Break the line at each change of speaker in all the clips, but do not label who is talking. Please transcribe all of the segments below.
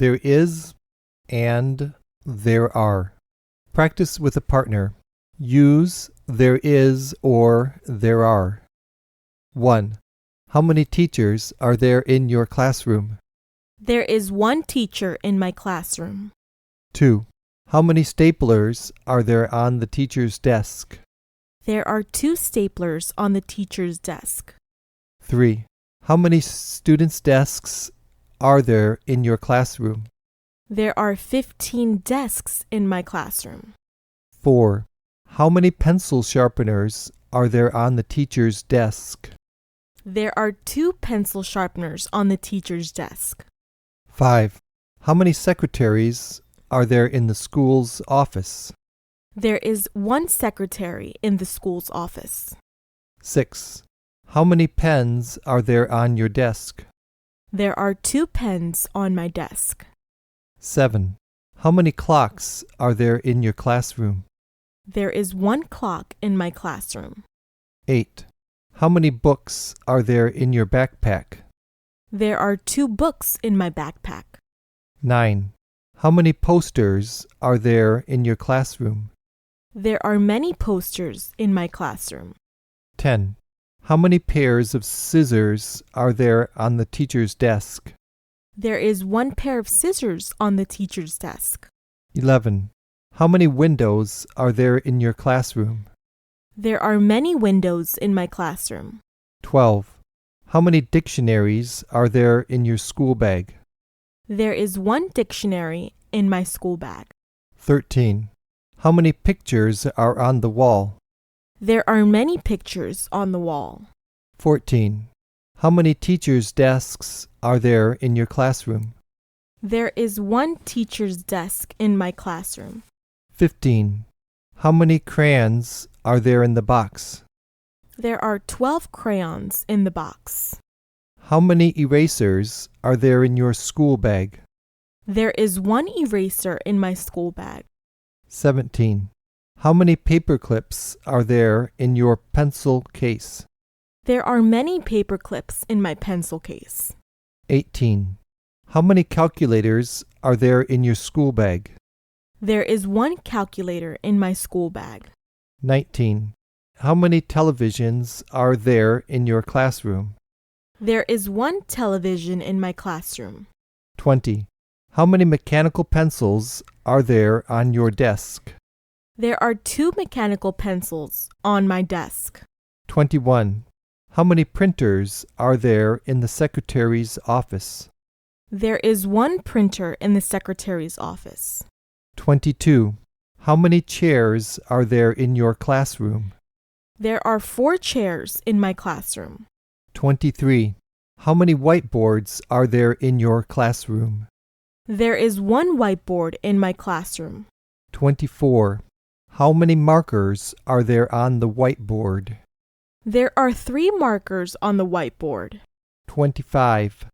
There is and there are. Practice with a partner. Use there is or there are. 1. How many teachers are there in your classroom?
There is one teacher in my classroom.
2. How many staplers are there on the teacher's desk?
There are 2 staplers on the teacher's desk.
3. How many students' desks are there in your classroom?
There are 15 desks in my classroom.
4. How many pencil sharpeners are there on the teacher's desk?
There are 2 pencil sharpeners on the teacher's desk.
5. How many secretaries are there in the school's office?
There is 1 secretary in the school's office.
6. How many pens are there on your desk?
There are 2 pens on my desk.
7. How many clocks are there in your classroom?
There is 1 clock in my classroom.
8. How many books are there in your backpack?
There are 2 books in my backpack.
9. How many posters are there in your classroom?
There are many posters in my classroom.
10. How many pairs of scissors are there on the teacher's desk?
There is 1 pair of scissors on the teacher's desk.
11. How many windows are there in your classroom?
There are many windows in my classroom.
12. How many dictionaries are there in your school bag?
There is 1 dictionary in my school bag.
13. How many pictures are on the wall?
There are many pictures on the wall.
14. How many teachers' desks are there in your classroom?
There is 1 teacher's desk in my classroom.
15. How many crayons are there in the box?
There are 12 crayons in the box.
How many erasers are there in your school bag?
There is 1 eraser in my school bag.
17. How many paper clips are there in your pencil case?
There are many paper clips in my pencil case.
18. How many calculators are there in your school bag?
There is 1 calculator in my school bag.
19. How many televisions are there in your classroom?
There is 1 television in my classroom.
20. How many mechanical pencils are there on your desk?
There are 2 mechanical pencils on my desk.
21. How many printers are there in the secretary's office?
There is 1 printer in the secretary's office.
22. How many chairs are there in your classroom?
There are 4 chairs in my classroom.
23. How many whiteboards are there in your classroom?
There is 1 whiteboard in my classroom.
24. How many markers are there on the whiteboard?
There are 3 markers on the whiteboard.
25.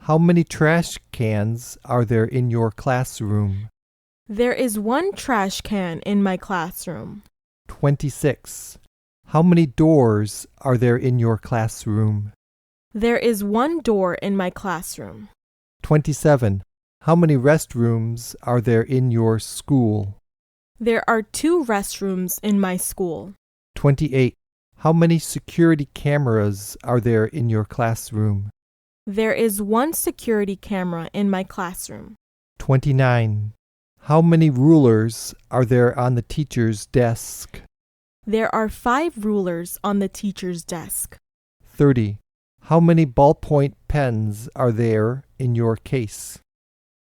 How many trash cans are there in your classroom?
There is 1 trash can in my classroom.
26. How many doors are there in your classroom?
There is 1 door in my classroom.
27. How many restrooms are there in your school?
There are 2 restrooms in my school.
28. How many security cameras are there in your classroom?
There is 1 security camera in my classroom.
29. How many rulers are there on the teacher's desk?
There are 5 rulers on the teacher's desk.
30. How many ballpoint pens are there in your case?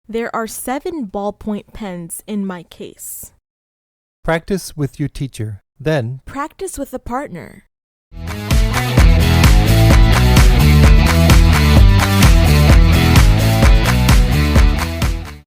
There are 7 ballpoint pens in my case.
Practice with your teacher. Then,
Practice with a partner.